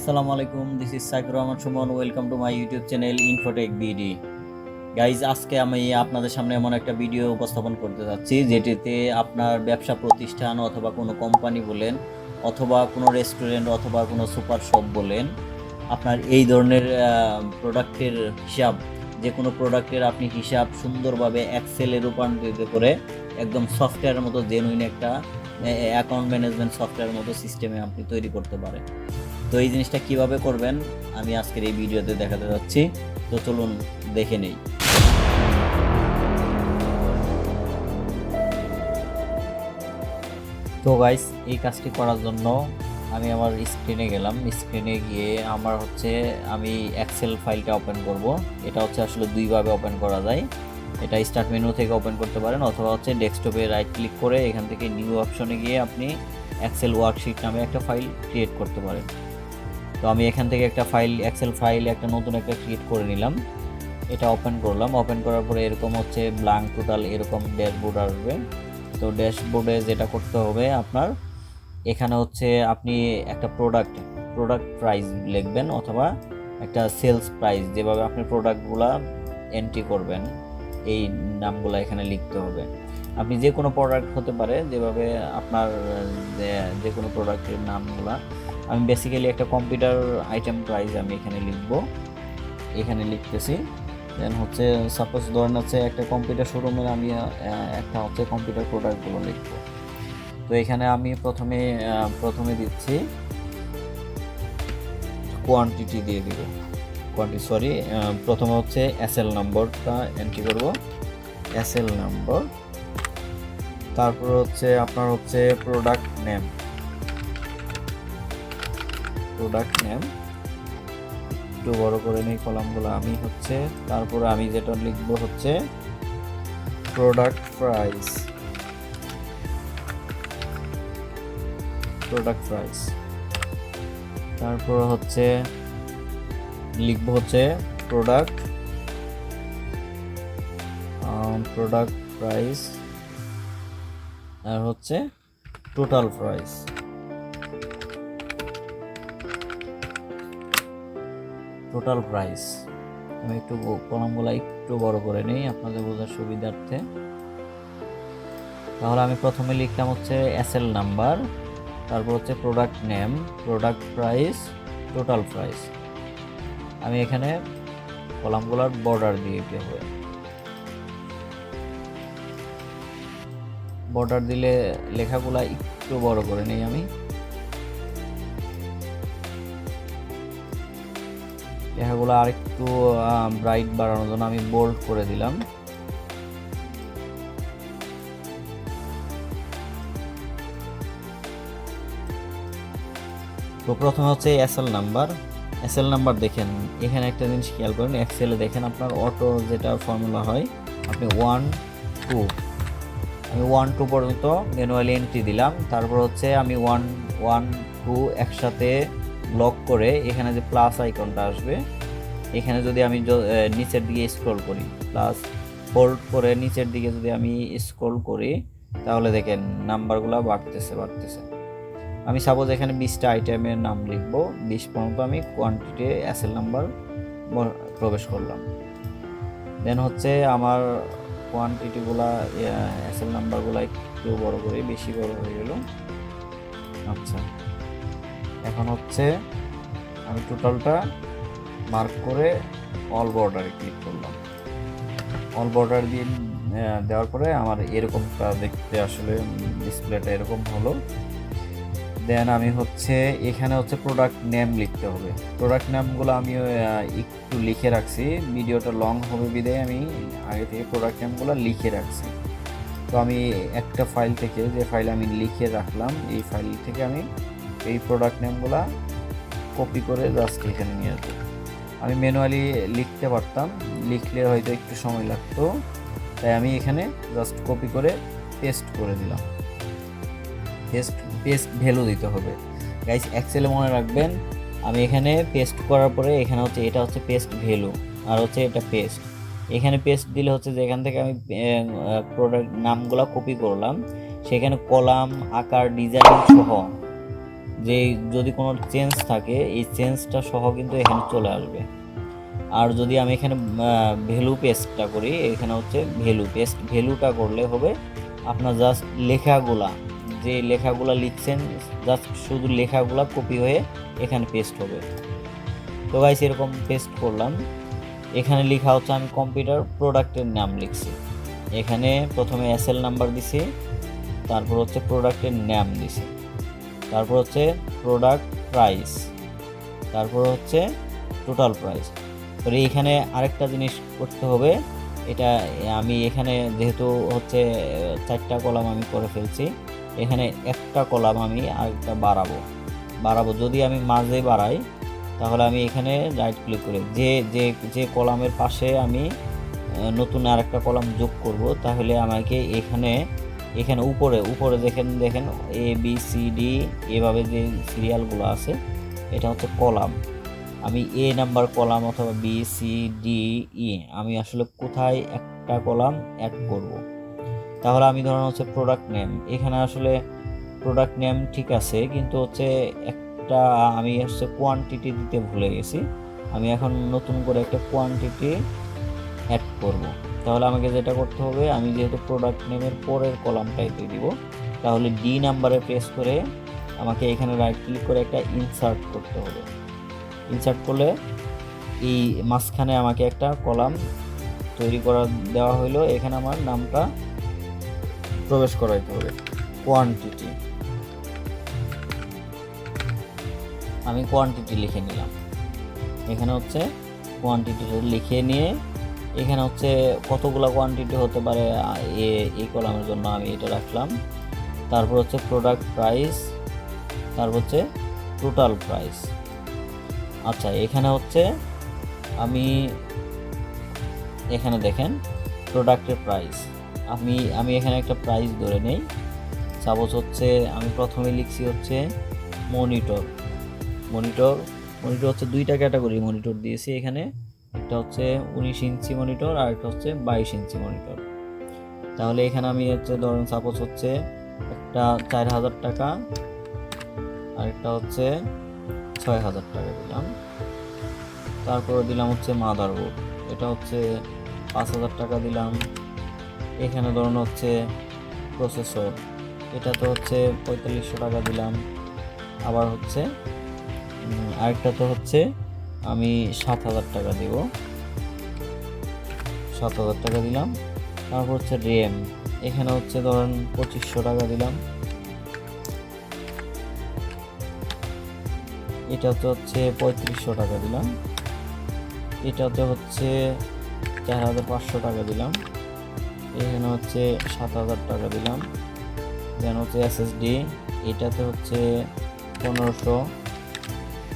আসসালামু আলাইকুম, this is Saikur Rahman Sumon. Welcome to my YouTube channel Infotech BD. Guys, আজকে আমি আপনাদের সামনে এমন একটা ভিডিও উপস্থাপন করতে যাচ্ছি যেটিতে আপনার ব্যবসা প্রতিষ্ঠান অথবা কোনো কোম্পানি বলেন, অথবা কোনো রেস্টুরেন্ট অথবা কোনো সুপার শপ বলেন, আপনার এই ধরনের প্রোডাক্টের হিসাব, যে কোনো প্রোডাক্টের আপনি হিসাব সুন্দরভাবে এক্সেলে রূপান্তরিত করে একদম সফটওয়্যারের মতো জেনুইন একটা অ্যাকাউন্ট ম্যানেজমেন্ট সফটওয়্যারের মতো সিস্টেমে আপনি তৈরি করতে পারেন। তো এই জিনিসটা কিভাবে করবেন আমি আজকের এই ভিডিওতে দেখাতে যাচ্ছি। তো চলুন দেখে নেই। তো গাইস, এই কাজটি করার জন্য আমি আমার স্ক্রিনে গেলাম। স্ক্রিনে গিয়ে আমি এক্সেল ফাইলটা ওপেন করব। এটা আসলে দুইভাবে ওপেন করা যায়। এটা স্টার্ট মেনু থেকে ওপেন করতে পারেন, অথবা ডেস্কটপে রাইট ক্লিক করে এখান থেকে নিউ অপশনে গিয়ে আপনি এক্সেল ওয়ার্কশিট নামে একটা ফাইল ক্রিয়েট করতে পারেন। তো আমি এখান থেকে একটা এক্সেল ফাইল নতুন একটা ক্রিয়েট করে নিলাম। এটা ওপেন করলাম। ওপেন করার পরে এরকম ব্ল্যাঙ্ক টোটাল এরকম ড্যাশবোর্ড আসবে। তো ড্যাশবোর্ডে যেটা করতে হবে আপনার, এখানে আপনি একটা প্রোডাক্ট প্রাইস লিখবেন, অথবা একটা সেলস প্রাইস, যেভাবে আপনি প্রোডাক্টগুলা এন্ট্রি করবেন এই নামগুলো এখানে লিখতে হবে। আপনি যে কোনো প্রোডাক্ট হতে পারে, যেভাবে আপনার যে কোনো প্রোডাক্টের নামগুলা। আমি বেসিক্যালি একটা কম্পিউটার আইটেম প্রাইস আমি এখানে লিখতেছি। দেন সাপোজ ধরেন একটা কম্পিউটার শোরুমের আমি একটা কম্পিউটার প্রোডাক্টগুলো লিখবো। তো এখানে আমি প্রথমে দিচ্ছি কোয়ান্টিটি দিয়ে দিব। প্রথমে এসএল নম্বরটা এন্ট্রি করব, এসএল নম্বর। তারপর আপনার প্রোডাক্ট নেম একটু বড় করে নেই কলামগুলো আমি। তারপরে আমি যেটা লিখবো প্রোডাক্ট প্রাইস। তারপর লিখবো প্রোডাক্ট প্রাইস, আর টোটাল প্রাইস। আমি একটু কলামগুলো একটু বড় করে নিই আপনাদের বোঝার সুবিধার্থে। তাহলে আমি প্রথমে লিখলাম এসএল নাম্বার, তারপর product name, product price, total price. আমি এখানে কলামগুলোর বর্ডার দিয়ে দেব। বর্ডার দিলে লেখাগুলা একটু বড় করে নিই আমি। লেখাগুলো আর একটু ব্রাইট বাড়ানোর জন্য আমি বোল্ড করে দিলাম। তো প্রথমে এসএল নাম্বার দেখেন। এখানে একটা জিনিস খেয়াল করেন, এক্সেলে দেখেন আপনার অটো যেটা ফর্মুলা হয়, আপনি 1 2 পর্যন্ত ম্যানুয়ালি এন্ট্রি দিলাম। তারপর আমি 1 1 2 একসাথে লক করে এখানে যে প্লাস আইকনটা আসবে, এখানে যদি আমি নিচের দিকে স্ক্রল করি, প্লাস হোল্ড করে নিচের দিকে যদি আমি স্ক্রল করি, তাহলে দেখেন নাম্বারগুলো বাড়তেছে। আমি সাপোজ এখানে 20টা আইটেমের নাম লিখবো, 20 পর্যন্ত আমি কোয়ান্টিটি এসএল নাম্বার প্রবেশ করলাম। দেন আমার কোয়ান্টিটিগুলা এসএল নাম্বারগুলো একটু বড় করে, বেশি বড় হয়ে গেল। আচ্ছা, এখন আমি টোটালটা মার্ক করে অল বর্ডারে ক্লিক করলাম। অল বর্ডার দিয়ে দেওয়ার পরে আমার এরকমটা দেখতে আসলে ডিসপ্লেটা এরকম হলো। দেন আমি এখানে প্রোডাক্ট নেম লিখতে হবে। প্রোডাক্ট নেমগুলো আমি একটু লিখে রাখছি, ভিডিওটা লং হবে বিদায় আমি আগে থেকে প্রোডাক্ট নেমগুলো লিখে রাখছি। তো আমি একটা ফাইল থেকে, যে ফাইল আমি লিখে রাখলাম, এই ফাইল থেকে আমি এই প্রোডাক্ট নেমগুলো কপি করে জাস্ট এখানে নিয়ে আসবো। আমি ম্যানুয়ালি লিখতে পারতাম, লিখলে হয়তো একটু সময় লাগতো, তাই আমি এখানে জাস্ট কপি করে পেস্ট করে দিলাম। পেস্ট ভ্যালু দিতে হবে গাইস, এক্সেলে মনে রাখবেন। আমি এখানে পেস্ট করার পরে এখানে এটা পেস্ট ভ্যালু, আর এটা পেস্ট। এখানে পেস্ট দিলে যেখান থেকে আমি প্রোডাক্ট নামগুলো কপি করলাম, সেখানে কলাম আকার ডিজাইন সহ যে যদি কোনো চেঞ্জ থাকে এই চেঞ্জটা সহ কিন্তু এখানে চলে আসবে। আর যদি আমি এখানে ভ্যালু পেস্টটা করি, এখানে হচ্ছে ভ্যালুটা করলে হবে আপনার জাস্ট লেখাগুলা, যে লেখাগুলা লিখছেন জাস্ট শুধু লেখাগুলা কপি হয়ে এখানে পেস্ট হবে। তো গাইস এরকম পেস্ট করলাম। এখানে লেখা হচ্ছে আমি কম্পিউটার প্রোডাক্টের নাম লিখছি, এখানে প্রথমে এসএল নাম্বার দিছি, তারপর হচ্ছে প্রোডাক্টের নাম দিছি, তারপর হচ্ছে প্রোডাক্ট প্রাইস, তারপর হচ্ছে টোটাল প্রাইস। তো এইখানে আরেকটা জিনিস করতে হবে, এটা আমি এখানে যেহেতু হচ্ছে 4টা কলাম আমি করে ফেলছি, এখানে একটা কলাম আমি আরেকটা বাড়াবো। যদি আমি মাঝে বাড়াই তাহলে আমি এখানে রাইট ক্লিক করে যে কলামের পাশে আমি নতুন আরেকটা কলাম যোগ করব, তাহলে আমাকে এখানে উপরে দেখেন ABCD এভাবে যে সিরিয়ালগুলো আছে এটা হচ্ছে কলাম। আমি A নাম্বার কলাম অথবা BCDE আমি আসলে কোথায় একটা কলাম অ্যাড করব। তাহলে আমি ধরুন হচ্ছে প্রোডাক্ট নেম, এখানে আসলে প্রোডাক্ট নেম ঠিক আছে, কিন্তু হচ্ছে একটা আমি হচ্ছে কোয়ান্টিটি দিতে ভুলে গেছি। আমি এখন নতুন করে একটা কোয়ান্টিটি অ্যাড করব। তাহলে আমাকে যেটা করতে হবে, আমি যেহেতু প্রোডাক্ট নেমের পরের কলামটাই দিয়ে দিব, তাহলে ডি নাম্বারে প্রেস করে আমাকে এখানে রাইট ক্লিক করে একটা ইনসার্ট করতে হবে। ইনসার্ট করলে এই মাঝখানে আমাকে একটা কলাম তৈরি করা দেওয়া হলো, এখানে আমার নামটা প্রবেশ করাইতে হবে কোয়ান্টিটি। আমি কোয়ান্টিটি লিখে নিলাম, এখানে হচ্ছে কোয়ান্টিটিটা লিখে নিয়ে এখানে হচ্ছে কতগুলো কোয়ান্টিটি হতে পারে এই কলামের জন্য আমি এটা রাখলাম। তারপর হচ্ছে প্রোডাক্ট প্রাইস, তারপর হচ্ছে টোটাল প্রাইস। আচ্ছা এখানে হচ্ছে এখানে দেখেন প্রোডাক্টের প্রাইস, আমি এখানে একটা প্রাইস ধরে নেই। সাপোজ হচ্ছে আমি প্রথমে লিখছি হচ্ছে মনিটর হচ্ছে 2টা ক্যাটাগরি মনিটর দিয়েছি এখানে, একটা হচ্ছে 19 ইঞ্চি মনিটর আর একটা হচ্ছে 22 ইঞ্চি মনিটর। তাহলে এখানে আমি হচ্ছে ধরুন সাপোজ হচ্ছে একটা 4000 টাকা আর একটা হচ্ছে 6000 টাকা দিলাম। তারপরে দিলাম হচ্ছে মাদারবোর্ড, এটা হচ্ছে 5000 টাকা দিলাম। এখানে ধরুন হচ্ছে প্রসেসর, এটা তো হচ্ছে 4500 টাকা দিলাম। আবার হচ্ছে আরেকটা তো হচ্ছে আমি 7000 টাকা দিব, 7000 টাকা দিলাম। তারপর হচ্ছে র্যাম, এখানে হচ্ছে ধরেন 2500 টাকা দিলাম। এটাতে হচ্ছে 3500 টাকা দিলাম। এটাতে হচ্ছে 4500 টাকা দিলাম। এখানে হচ্ছে 7000 টাকা দিলাম। দেন হচ্ছে SSD, এটাতে হচ্ছে 1500,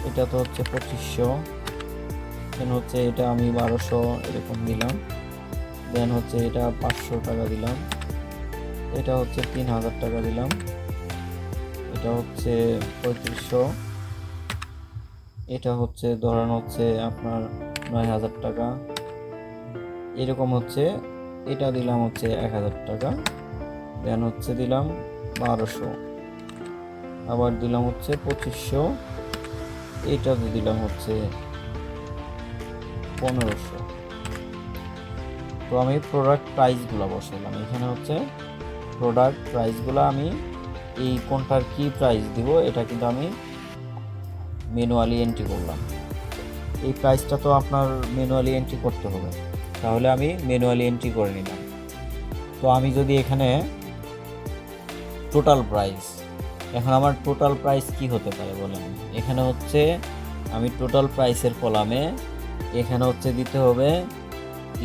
এটাতে হচ্ছে 2500, দেন হচ্ছে এটা আমি 1200 এরকম দিলাম। দেন হচ্ছে এটা 500 টাকা দিলাম। এটা হচ্ছে 3000 টাকা দিলাম। এটা হচ্ছে 3500, এটা হচ্ছে ধরেন হচ্ছে আপনার 9000 টাকা। এরকম হচ্ছে এটা দিলাম হচ্ছে 1000 টাকা। দেন হচ্ছে দিলাম 1200, আবার দিলাম হচ্ছে 2500, এটাতে দিলাম হচ্ছে 1500। তো আমি প্রোডাক্ট প্রাইসগুলো বসাইলাম, এখানে হচ্ছে প্রোডাক্ট প্রাইসগুলো আমি এই কোনটার কি প্রাইস দিব এটা কিন্তু আমি ম্যানুয়ালি এন্ট্রি করলাম। এই প্রাইসটা তো আপনার ম্যানুয়ালি এন্ট্রি করতে হবে, তাহলে আমি ম্যানুয়ালি এন্ট্রি করে নিলাম। তো আমি যদি এখানে টোটাল প্রাইস, এখন আমার টোটাল প্রাইস কি হতে পারে বলেন, এখানে হচ্ছে আমি টোটাল প্রাইসের কলামে এখানে হচ্ছে দিতে হবে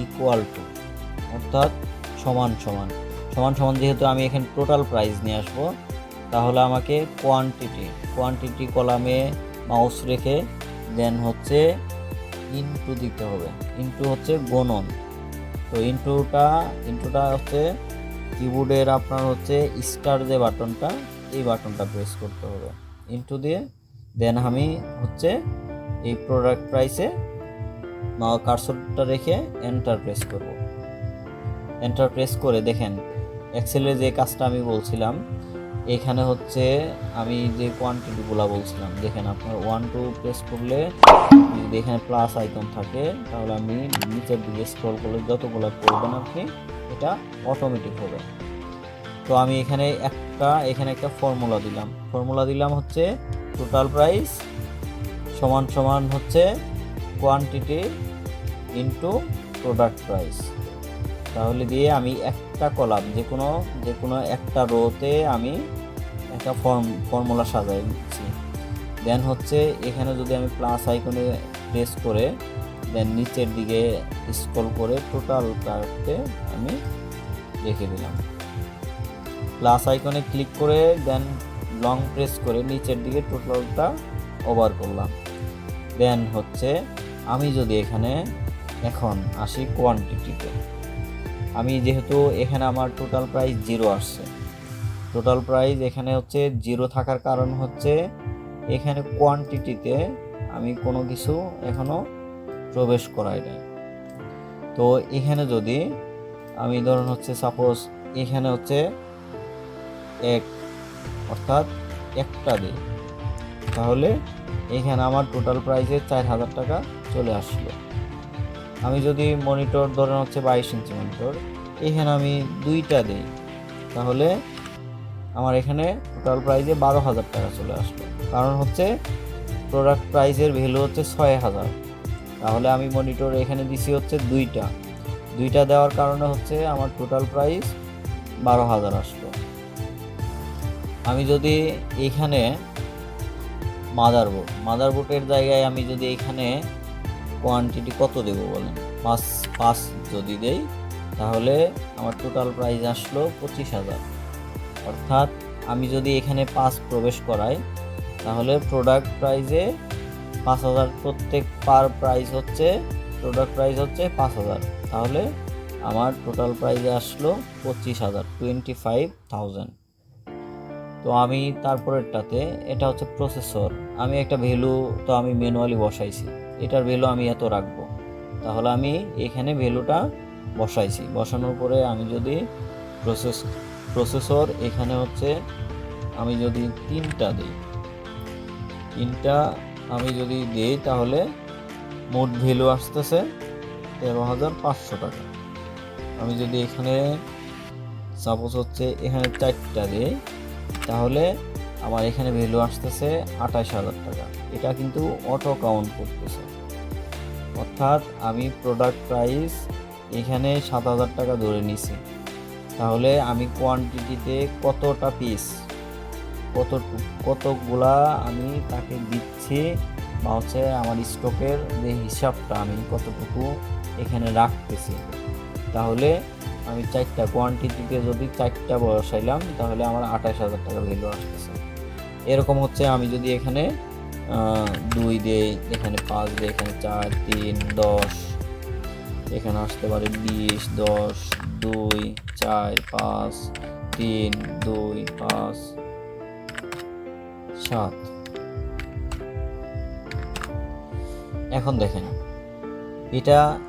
ইকুয়াল টু, অর্থাৎ সমান সমান। যেহেতু আমি এখানে টোটাল প্রাইস নিয়ে আসবো, তাহলে আমাকে কোয়ান্টিটি কলামে মাউস রেখে দেন হচ্ছে ইনটু দিতে হবে। ইনটু হচ্ছে গুণন। তো ইনটুটা হচ্ছে কিবোর্ডের আপনার হচ্ছে স্টার যে বাটনটা, এই বাটনটা প্রেস করতে হবে, ইনটু দিয়ে দেন আমি হচ্ছে এই প্রোডাক্ট প্রাইসে কার্সরটা রেখে এন্টার প্রেস করব। এন্টার প্রেস করে দেখেন এক্সেলের যে কাজটা আমি বলছিলাম, এখানে হচ্ছে আমি যে কোয়ান্টিটিগুলো বলছিলাম, দেখেন আপনার 1 2 প্রেস করলে যদি এখানে প্লাস আইকন থাকে তাহলে আমি নিচের দিকে স্ক্রল করলে যতগুলো করবেন আপনি এটা অটোমেটিক হবে। তো আমি এখানে একটা ফর্মুলা দিলাম হচ্ছে টোটাল প্রাইস সমান সমান হচ্ছে কোয়ান্টিটি ইনটু প্রোডাক্ট প্রাইস। তাহলে দিয়ে আমি একটা কলাম যে কোনো একটা রোতে আমি একটা ফর্মুলা সাজাই দিচ্ছি। দেন হচ্ছে এখানে যদি আমি প্লাস আইকনে প্রেস করে দেন নিচের দিকে স্ক্রল করে টোটালটাকে আমি রেখে দিলাম। প্লাস আইকনে ক্লিক করে দেন লং প্রেস করে নিচের দিকে টোটালটা ওভার করলাম। দেন হচ্ছে আমি যদি এখানে এখন আসি কোয়ান্টিটিতে, আমি যেহেতু এখানে আমার টোটাল প্রাইস 0 আসছে, টোটাল প্রাইস এখানে হচ্ছে 0 থাকার কারণ হচ্ছে এখানে কোয়ান্টিটিতে আমি কোনো কিছু এখনো প্রবেশ করাই নাই। তো এখানে যদি আমি ধরুন হচ্ছে সাপোজ এখানে হচ্ছে এক অর্থাৎ একটা দিই, তাহলে এখানে আমার টোটাল প্রাইসে 4000 টাকা চলে আসলো। আমি যদি মনিটর ধরেন হচ্ছে 22 ইঞ্চি মনিটর, এখানে আমি 2টা দিই, তাহলে আমার এখানে টোটাল প্রাইসে 12,000 টাকা চলে আসলো। কারণ হচ্ছে প্রোডাক্ট প্রাইসের ভ্যালু হচ্ছে 6000, তাহলে আমি মনিটর এখানে দিছি হচ্ছে 2টা দেওয়ার কারণে হচ্ছে আমার টোটাল প্রাইস 12,000 আসলো। আমি যদি এখানে মাদারবোর্ডের জায়গায় আমি যদি এখানে কোয়ান্টিটি কত দেব বলেন, 5 যদি দেই তাহলে আমার টোটাল প্রাইস আসলো 25,000। অর্থাৎ আমি যদি এখানে 5 প্রবেশ করাই তাহলে প্রোডাক্ট প্রাইসে 5,000 প্রত্যেক পার প্রাইস হচ্ছে প্রোডাক্ট প্রাইস হচ্ছে 5,000, তাহলে আমার টোটাল প্রাইসে আসলো 25,000 25,000। তো আমি তারপরেরটাতে এটা হচ্ছে প্রসেসর, আমি একটা ভ্যালু তো আমি ম্যানুয়ালি বসাইছি, এটার ভ্যালু আমি এত রাখবো, তাহলে আমি এখানে ভ্যালুটা বসাইছি। বসানোর পরে আমি যদি প্রসেসর এখানে হচ্ছে আমি যদি 3টা আমি যদি দিই তাহলে মোট ভ্যালু আসতেছে 13,500 টাকা। আমি যদি এখানে সাপোজ হচ্ছে এখানে 4টা দিই তাহলে আমার এখানে ভ্যালু আসতেছে 28,000 টাকা। এটা কিন্তু অটো কাউন্ট করতেছে, অর্থাৎ আমি প্রোডাক্ট প্রাইস এখানে 7,000 টাকা ধরে নিছি, তাহলে আমি কোয়ান্টিটিতে কতটা পিস কতগুলা আমি তাকে দিচ্ছি বা হচ্ছে আমার স্টকের যে হিসাবটা আমি কতটুকু এখানে রাখতেছি, তাহলে আমি 4টা কোয়ান্টিটিতে যদি 4টা বসাইলাম তাহলে আমার 28,000 টাকা ভ্যালু আসতেছে। এরকম হচ্ছে আমি যদি এখানে 2 দেই, এখানে 5 দেই, এখানে 4 3 10, এখানে আসতে পারে 20 10 2 4 5 3 2 5 7। এখন দেখেন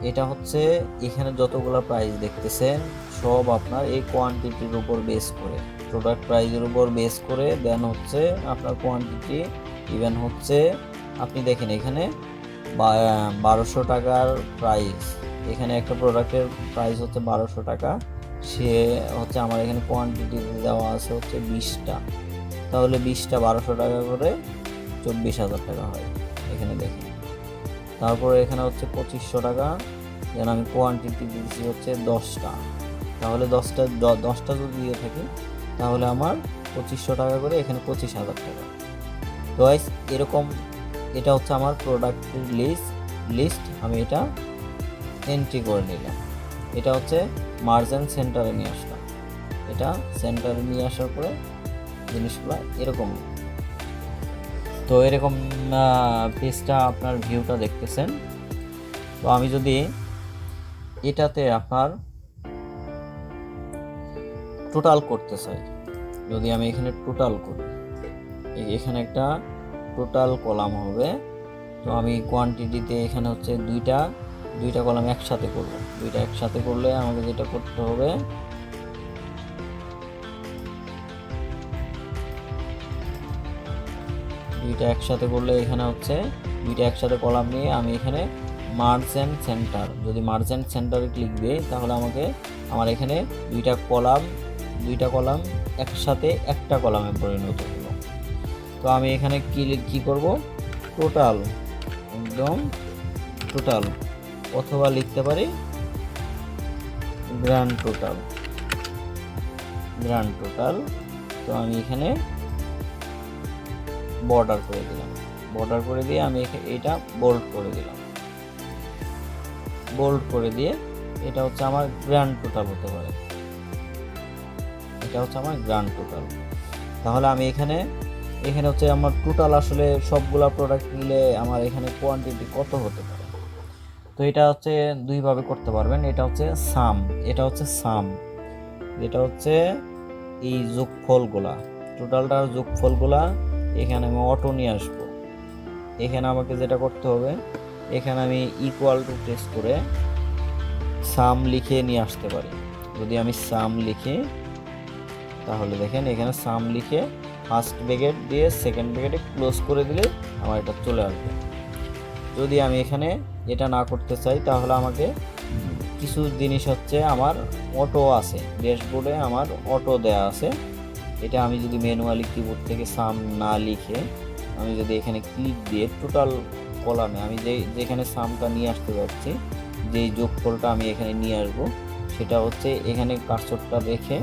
এটা হচ্ছে এখানে যতগুলো প্রাইস দেখতেছেন সব আপনার এই কোয়ান্টিটির উপর বেস করে, প্রোডাক্ট প্রাইসের উপর বেস করে দেন হচ্ছে আপনার কোয়ান্টিটি ইভেন হচ্ছে আপনি দেখেন এখানে 1200 টাকার প্রাইস, এখানে একটা প্রোডাক্টের প্রাইস হচ্ছে 1200 টাকা, সে হচ্ছে আমার এখানে কোয়ান্টিটি দেওয়া আছে হচ্ছে 20টা, তাহলে 20টা 1200 টাকা করে 24,000 টাকা হয় এখানে দেখেন। তারপরে এখানে হচ্ছে 2500 টাকা, যেন আমি কোয়ান্টিটি দিয়েছি হচ্ছে 10টা, তাহলে 10টা যদি দিয়ে থাকি তাহলে আমার 2500 টাকা করে এখানে 25,000 টাকা। তো এরকম এটা হচ্ছে আমার প্রোডাক্টের লিস্ট আমি এটা এন্ট্রি করে নিলাম। এটা হচ্ছে মার্জিন সেন্টারে নিয়ে আসলাম, এটা সেন্টারে নিয়ে আসার পরে জিনিসগুলো এরকম। তো এরকম পেজটা আপনার ভিউটা দেখতেছেন। তো আমি যদি এটাতে আপনার টোটাল করতে চাই, যদি আমি এখানে টোটাল করি, এখানে একটা টোটাল কলাম হবে। তো আমি কোয়ান্টিটিতে এখানে হচ্ছে দুইটা কলাম একসাথে করব, দুইটা একসাথে করলে আমাকে যেটা করতে হবে দুইটা একসাথে করলে এখানে হচ্ছে দুইটা একসাথে কলাম নিয়ে আমি এখানে মার্জ অ্যান্ড সেন্টার, যদি মার্জ অ্যান্ড সেন্টারে ক্লিক দিই তাহলে আমার এখানে দুইটা কলাম একসাথে একটা কলামে পরিণত হলো। তো আমি এখানে কি করব, টোটাল, একদম টোটাল, অথবা লিখতে পারি গ্র্যান্ড টোটাল। তো আমি এখানে বর্ডার করে দিয়ে আমি এটা বোল্ড করে দিয়ে এটা হচ্ছে আমার গ্র্যান্ড টোটাল হতে পারে, এটা হচ্ছে আমার গ্র্যান্ড টোটাল। তাহলে আমি এখানে হচ্ছে আমার টোটাল আসলে সবগুলা প্রোডাক্ট মিলে আমার এখানে কোয়ান্টিটি কত হতে পারে। তো এটা হচ্ছে দুইভাবে করতে পারবেন। এটা হচ্ছে সাম, যেটা হচ্ছে এই যোগফলগুলা, টোটালটার যোগফলগুলা এখানে আমি অটো নিয়ে আসবো। এখানে আমাকে যেটা করতে হবে, এখানে আমি ইকুয়াল টু প্রেস করে সাম লিখে নিয়ে আসতে পারি। যদি আমি সাম লিখি তাহলে দেখেন এখানে সাম লিখে ফার্স্ট ব্র্যাকেট দিয়ে সেকেন্ড ব্র্যাকেটে ক্লোজ করে দিলে আমার এটা চলে আসবে। যদি আমি এখানে এটা না করতে চাই তাহলে আমাকে কিছু জিনিস হচ্ছে আমার অটো আছে, ড্যাশবোর্ডে আমার অটো দেয়া আছে। এটা আমি যদি ম্যানুয়ালি কিবোর্ড থেকে সাম না লিখে আমি যদি এখানে ক্লিক দিয়ে টোটাল কলামে আমি যেখানে সামটা নিয়ে আসতে যাচ্ছি, যেই যোগফলটা আমি এখানে নিয়ে আসবো, সেটা হচ্ছে এখানে কার্সরটা রেখে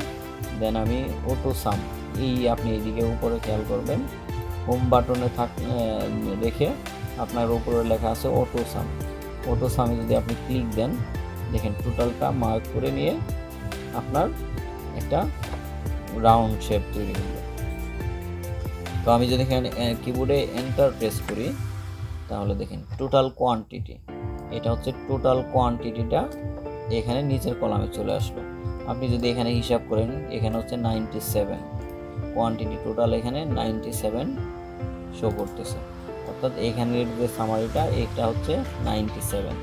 দেন আমি অটো সাম, এই আপনি এদিকে উপরে খেয়াল করবেন হোম বাটনে রেখে আপনার উপরে লেখা আছে অটো সামে যদি আপনি ক্লিক দেন দেখেন টোটালটা মার্ক করে নিয়ে আপনার একটা রাউন্ড শেপ তৈরি হবে। তো আমি যদি এখানে কিবোর্ডে এন্টার প্রেস করি তাহলে দেখেন টোটাল কোয়ান্টিটি, এটা হচ্ছে টোটাল কোয়ান্টিটিটা এখানে নিচের কলামে চলে আসলো। আপনি যদি এখানে হিসাব করেন এখানে হচ্ছে 97 কোয়ান্টিটি টোটাল, এখানে 97 শো করতেছে, অর্থাৎ এখানের যে সামারিটা এটা হচ্ছে 97।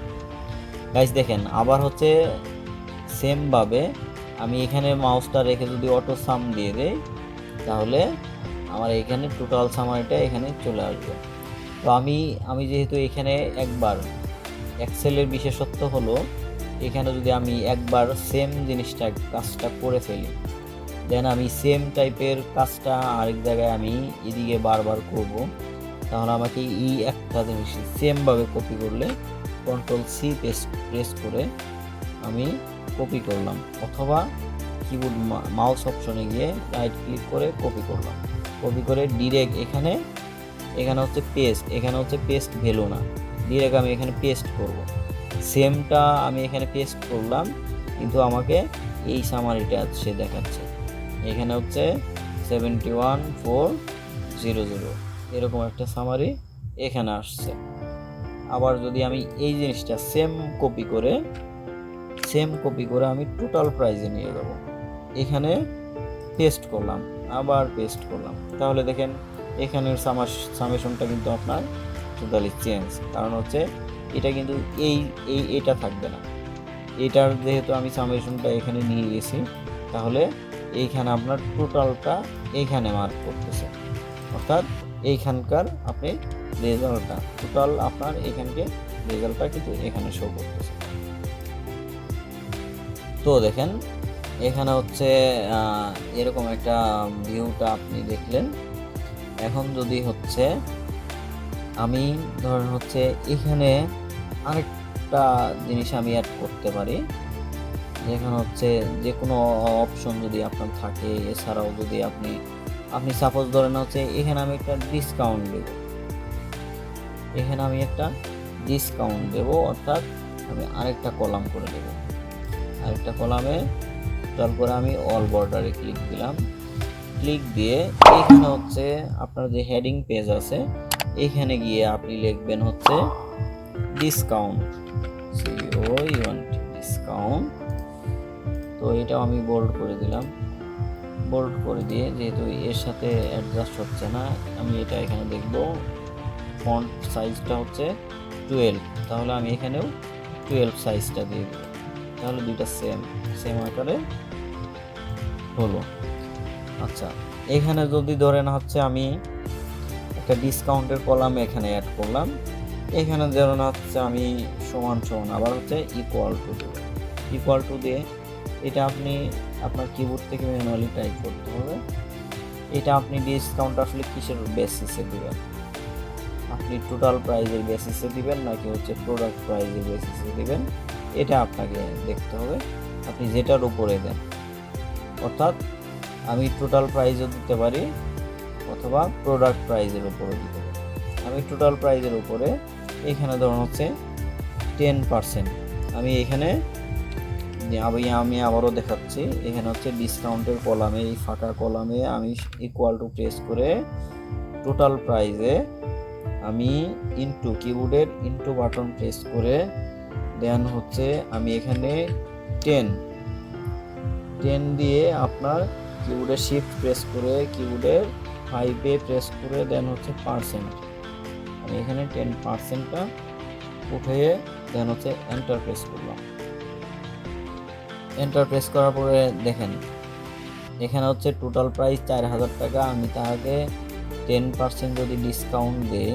গাইস দেখেন আবার হচ্ছে সেমভাবে আমি এখানে মাউসটা রেখে যদি অটো সাম দিয়ে দেই তাহলে আমার এখানে টোটাল সামারিটা এখানে চলে আসবে। তো আমি যেহেতু এখানে একবার এক্সেলের বিশেষত্ব হলো এখানে যদি আমি একবার সেম কাজটা করে ফেলি দেন আমি সেম টাইপের কাজটা আরেক জায়গায় আমি এদিকে বারবার করব, তাহলে আমাকে এই একটা জিনিস সেমভাবে কপি করলে Ctrl+C প্রেস করে আমি কপি করলাম, অথবা কিবোর্ড মাউস অপশনে গিয়ে রাইট ক্লিক করে কপি করে ডিরেক্ট এখানে হচ্ছে পেস্ট ভ্যালু না, ডিরেক্ট আমি এখানে পেস্ট করব। সেমটা আমি এখানে পেস্ট করলাম কিন্তু আমাকে এই সামারিটা সে দেখাচ্ছে, এখানে হচ্ছে 71400 এরকম একটা সামারি এখানে আসছে। আবার যদি আমি এই জিনিসটা সেম কপি করে আমি টোটাল প্রাইজে নিয়ে যাব, এখানে পেস্ট করলাম, তাহলে দেখেন এখানের সামেশনটা কিন্তু আপনার টোটালি চেঞ্জ, কারণ হচ্ছে এটা কিন্তু এটা থাকবে না, এটার যেহেতু আমি সামেশনটা এখানে নিয়ে গেছি তাহলে এইখানে আপনার টোটালটা এইখানে মার্ক করতেছে, অর্থাৎ এইখানকার আপনি রেজাল্টটা টোটাল আপনার এখানকে রেজাল্টটা কিন্তু এখানে শো করতেছে। তো দেখেন এখানে হচ্ছে এরকম একটা ভিউটা আপনি দেখলেন। এখন যদি হচ্ছে আমি ধরেন হচ্ছে এখানে আরেকটা জিনিস আমি অ্যাড করতে পারি, যেখানে হচ্ছে যে কোনো অপশন যদি আপনার থাকে, এছাড়াও যদি আপনি সাপোজ ধরেন হচ্ছে এখানে আমি একটা ডিসকাউন্ট দেব, অর্থাৎ আমি আরেকটা কলাম করে দেব, আরেকটা কলামে তারপরে আমি অল বর্ডারে ক্লিক দিয়ে এখানে হচ্ছে আপনার যে হেডিং পেজ আছে এখানে গিয়ে আপনি লিখবেন হচ্ছে ডিসকাউন্ট, ডিসকাউন্ট। তো এটাও আমি বোল্ড করে দিয়ে যেহেতু এর সাথে অ্যাডজাস্ট হচ্ছে না আমি এটা এখানে দেখব ফন্ট সাইজটা হচ্ছে 12, তাহলে আমি এখানেও 12 সাইজটা দিয়ে দেব, তাহলে দুইটা সেম আকারে হলো। আচ্ছা এখানে যদি ধরেন হচ্ছে আমি একটা ডিসকাউন্টের কলাম এখানে অ্যাড করলাম। এখানে যেমন হচ্ছে আমি সমান সমান আবার হচ্ছে ইকুয়াল টু দিয়ে এটা আপনি আপনার কিবোর্ড থেকে ম্যানুয়ালি টাইপ করতে হবে। এটা আপনি ডিসকাউন্ট আসলে কিসের বেসিসে দিবেন, আপনি টোটাল প্রাইজের বেসিসে দিবেন নাকি হচ্ছে প্রোডাক্ট প্রাইজের বেসিসে দিবেন, এটা আপনাকে দেখতে হবে। আপনি যেটার উপরে দেন, অর্থাৎ আমি টোটাল প্রাইজও দিতে পারি অথবা প্রোডাক্ট প্রাইজের উপরে দিতে পারি। আমি টোটাল প্রাইজের উপরে এখানে ধরুন হচ্ছে 10%। আমি এখানে আমি আবারও দেখাচ্ছি, এখানে হচ্ছে ডিসকাউন্টের কলামে, এই ফাঁকা কলামে আমি ইকুয়াল টু প্রেস করে টোটাল প্রাইজে আমি কিবোর্ডের ইনটু বাটন প্রেস করে দেন হচ্ছে আমি এখানে 10 দিয়ে আপনার কিবোর্ডে শিফট প্রেস করে কিবোর্ডের 5 প্রেস করে দেন হচ্ছে পার্সেন্ট, আমি এখানে 10%টা উঠিয়ে দেন হচ্ছে এন্টার প্রেস করলাম। এন্টার প্রেস করার পরে দেখেন এখানে হচ্ছে টোটাল প্রাইস 4000 টাকা। আমি তাকে 10% যদি ডিসকাউন্ট দিই,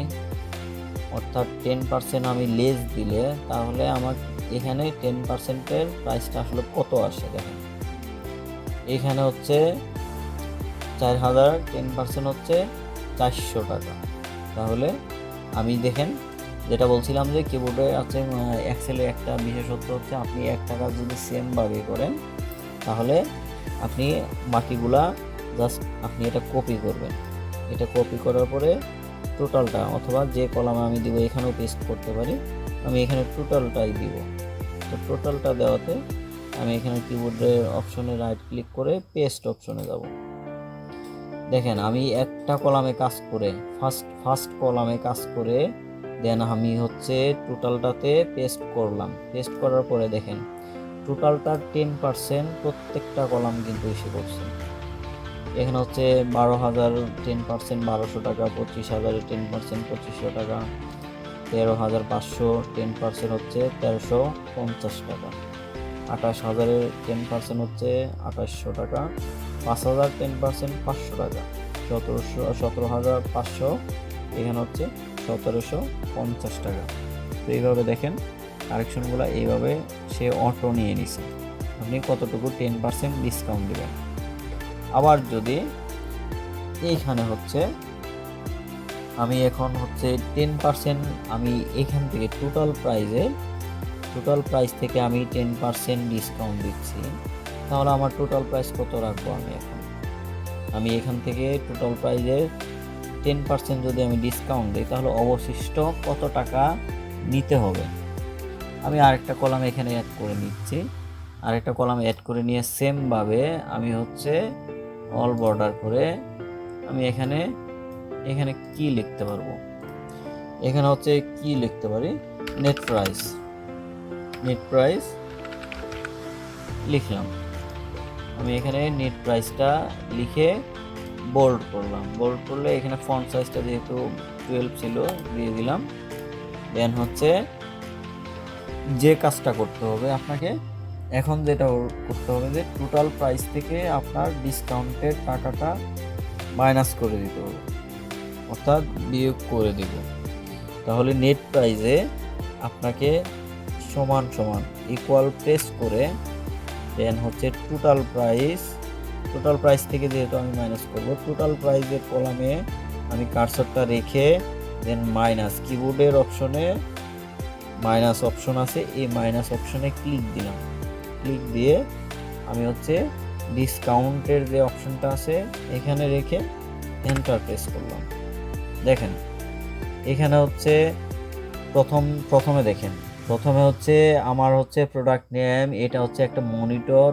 অর্থাৎ 10% আমি লেস দিলে তাহলে আমার এখানে 10%-এর প্রাইসটা আসলে কত আসে দেখেন। এখানে হচ্ছে 4000, 10% হচ্ছে 400 টাকা। তাহলে আমি দেখেন যেটা বলছিলাম যে কিবোর্ডে আছে এক্সেলের একটা বিশেষত্ব হচ্ছে আপনি একটা কাজ যদি সেমভাবে করেন তাহলে আপনি বাকিগুলা জাস্ট আপনি এটা কপি করবেন। এটা কপি করার পরে টোটালটা অথবা যে কলামে আমি দিব এখানেও পেস্ট করতে পারি, আমি এখানে টোটালটাই দিব। তো টোটালটা দেওয়াতে আমি এখানে কিবোর্ডের অপশনে রাইট ক্লিক করে পেস্ট অপশনে যাব। দেখেন আমি একটা কলামে কাজ করে ফার্স্ট কলামে কাজ করে দেন আমি হচ্ছে টোটালটাতে পেস্ট করলাম। পেস্ট করার পরে দেখেন টোটালটার 10% প্রত্যেকটা কলাম কিন্তু এসে পড়ছে। এখানে হচ্ছে 12,000 10% 1200 টাকা, 25,000 10% 2500 টাকা, 13,500 10% হচ্ছে 1350 টাকা, 28,000-এর 10% হচ্ছে 2800 টাকা, 5,000 10% 500 টাকা, 17,500 এখানে হচ্ছে 1750 টাকা। তো এইভাবে দেখেন কারেকশনগুলো এইভাবে সে অটো নিয়ে নিছে। আপনি কতটুকু 10% ডিসকাউন্ট দেবেন। আবার যদি এইখানে হচ্ছে আমি এখন হচ্ছে 10% আমি এখান থেকে টোটাল প্রাইস থেকে আমি 10% ডিসকাউন্ট দিচ্ছি, তাহলে আমার টোটাল প্রাইস কত রাখবো আমি এখান থেকে টোটাল প্রাইজের 10% যদি আমি ডিসকাউন্ট দিই তাহলে অবশিষ্ট কত টাকা নিতে হবে। আমি আরেকটা কলাম এখানে অ্যাড করে নিচ্ছি। আরেকটা কলাম অ্যাড করে নিয়ে সেমভাবে আমি হচ্ছে অল বর্ডার করে আমি এখানে কি লিখতে পারবো, এখানে হচ্ছে কি লিখতে পারি, নেট প্রাইস লিখলাম। আমি এখানে নেট প্রাইসটা লিখে বোল্ড করলাম। বোল্ড করলে এখানে ফন্ট সাইজটা যেহেতু 12 ছিল দিয়ে দিলাম। দেন হচ্ছে যে কাজটা করতে হবে আপনাকে এখন, যেটা করতে হবে যে টোটাল প্রাইস থেকে আপনার ডিসকাউন্টের টাকাটা মাইনাস করে দিতে হবে, অর্থাৎ বিয়োগ করে দিব। তাহলে নেট প্রাইসে আপনাকে সমান ইকুয়াল প্রেস করে দেন হচ্ছে টোটাল প্রাইস থেকে যেহেতু আমি মাইনাস করব, টোটাল প্রাইসের কলামে আমি কার্সরটা রেখে দেন মাইনাস কিবোর্ডের অপশনে মাইনাস অপশন আছে, এই মাইনাস অপশনে ক্লিক দিলাম। ক্লিক দিয়ে আমি হচ্ছে ডিসকাউন্টের যে অপশনটা আছে এখানে রেখে এন্টার প্রেস করলাম। দেখেন এখানে হচ্ছে প্রথমে হচ্ছে আমার হচ্ছে প্রোডাক্ট নেম, এটা হচ্ছে একটা মনিটর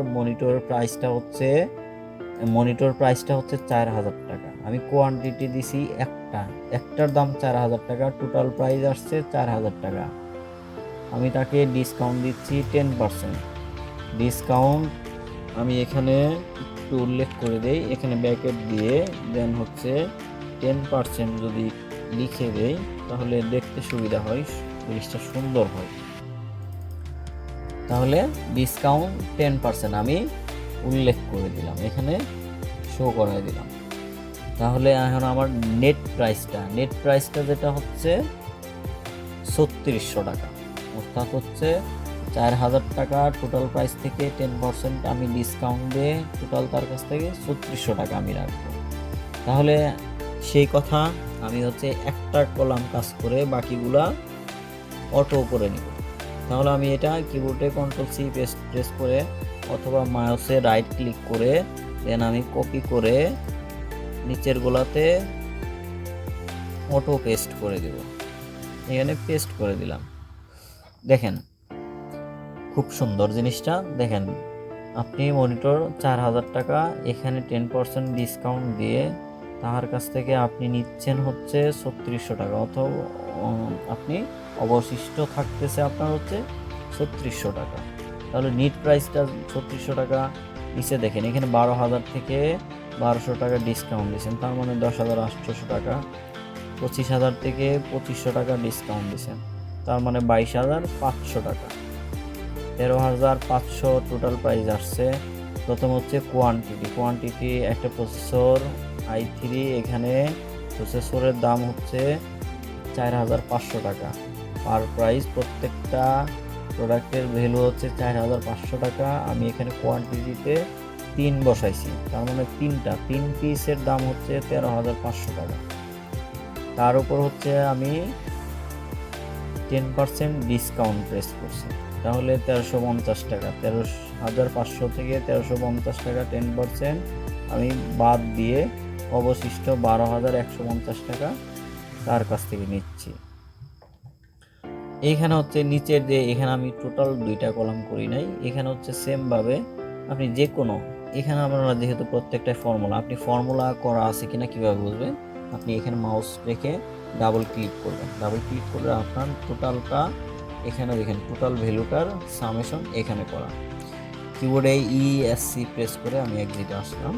প্রাইসটা হচ্ছে 4,000 টাকা। আমি কোয়ান্টিটি দিছি একটার দাম 4,000 টাকা, টোটাল প্রাইস আসছে 4,000 টাকা। আমি তাকে ডিসকাউন্ট দিচ্ছি 10%। ডিসকাউন্ট আমি এখানে একটু উল্লেখ করে দেই, এখানে ব্র্যাকেট দিয়ে দেন হচ্ছে 10% যদি লিখে দেই তাহলে দেখতে সুবিধা হয়, জিনিসটা সুন্দর হয়। তাহলে ডিসকাউন্ট 10% আমি উল্লেখ করে দিলাম, এখানে শো করাই দিলাম। তাহলে এখন আমার নেট প্রাইসটা যেটা হচ্ছে 3600 টাকা, অর্থাৎ হচ্ছে 4000 টাকা টোটাল প্রাইস থেকে 10% আমি ডিসকাউন্ট দিয়ে টোটাল তার কাছ থেকে 3600 টাকা আমি রাখবো। তাহলে সেই কথা আমি হচ্ছে একটা কলাম কাজ করে বাকিগুলা অটো করে নিব। তাহলে আমি এটা কিবোর্ডে Ctrl+C প্রেস করে অথবা মাউসে রাইট ক্লিক করে দেন আমি কপি করে নিচের গোলাতে অটো পেস্ট করে দেব। এখানে পেস্ট করে দিলাম। দেখেন খুব সুন্দর জিনিসটা দেখেন, আপনি মনিটর 4000 টাকা এখানে 10% ডিসকাউন্ট দিয়ে তার কাছ থেকে আপনি নিচ্ছেন হচ্ছে 3600 টাকা, অথবা আপনি অবশিষ্ট থাকতেছে আপনার হচ্ছে 3600 টাকা। তাহলে নিট প্রাইসটা 3600 টাকা নিচে দেখেন এখানে 12000 থেকে 1200 টাকা ডিসকাউন্ট দিয়েছেন, তার মানে 10800 টাকা। 25000 থেকে 2500 টাকা ডিসকাউন্ট দিয়েছেন, তার মানে 22500 টাকা। 13500 টোটাল প্রাইস আসছে। প্রথম হচ্ছে কোয়ান্টিটি একটা প্রসেসর i3, এখানে প্রসেসরের দাম হচ্ছে 4500 টাকা পার প্রাইস। প্রত্যেকটা প্রোডাক্টের ভ্যালু হচ্ছে 4500 টাকা। আমি এখানে কোয়ান্টিটিতে 3 বসাইছি, তার মানে 3 পিসের দাম হচ্ছে 13500 টাকা। তার উপর হচ্ছে আমি 10% ডিসকাউন্ট প্রেস করছি, তাহলে 1350 টাকা। 13500 থেকে 1350 টাকা 10% আমি বাদ দিয়ে অবশিষ্ট 12150 টাকা তার কাছ থেকে নিচ্ছি। এইখানে হচ্ছে নিচের যে এখানে আমি টোটাল 2টা কলাম করি নাই, এখানে হচ্ছে সেম ভাবে আপনি যে কোনো, এখানে আপনারা যেহেতু প্রত্যেকটা ফর্মুলা, আপনি ফর্মুলা করা আছে কিনা কিভাবে বুঝবেন, আপনি এখানে মাউস রেখে ডাবল ক্লিক করবেন, ডাবল ক্লিক করলে আপনার টোটালটা এখানে দেখেন টোটাল ভ্যালুটার সামেশন এখানে করা। কিবোর্ডে ESC প্রেস করে আমি এক্সিটে আসলাম।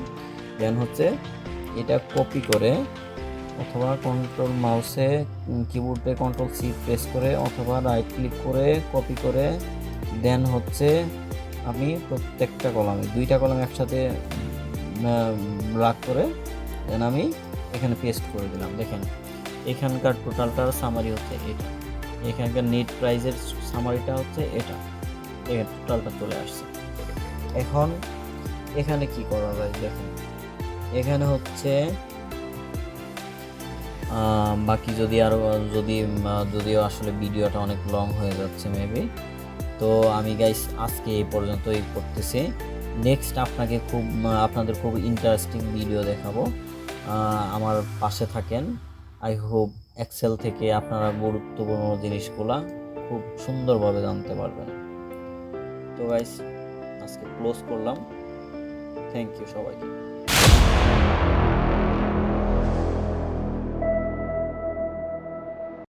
দেন হচ্ছে এটা কপি করে অথবা কন্ট্রোল মাউসে কিবোর্ডে Ctrl+C প্রেস করে অথবা রাইট ক্লিক করে কপি করে দেন হচ্ছে আমি প্রত্যেকটা কলামে 2টা কলাম একসাথে ব্লক করে দেন আমি এখানে পেস্ট করে দিলাম। দেখেন এখানকার টোটালটার সামারি হচ্ছে এটা, এখানকার নেট প্রাইসের সামারিটা হচ্ছে এটা, দেখেন টোটালটা চলে আসছে। এখন এখানে কি করা যায় দেখেন, এখানে হচ্ছে বাকি যদি আরও যদিও আসলে ভিডিওটা অনেক লং হয়ে যাচ্ছে মেবি, তো আমি গাইস আজকে এই পর্যন্তই করতেছি। নেক্সট আপনাদের খুব ইন্টারেস্টিং ভিডিও দেখাবো, আমার পাশে থাকেন। আই হোপ এক্সেল থেকে আপনারা গুরুত্বপূর্ণ জিনিসগুলা খুব সুন্দরভাবে জানতে পারবেন। তো গাইস আজকে ক্লোজ করলাম, থ্যাংক ইউ সবাইকে।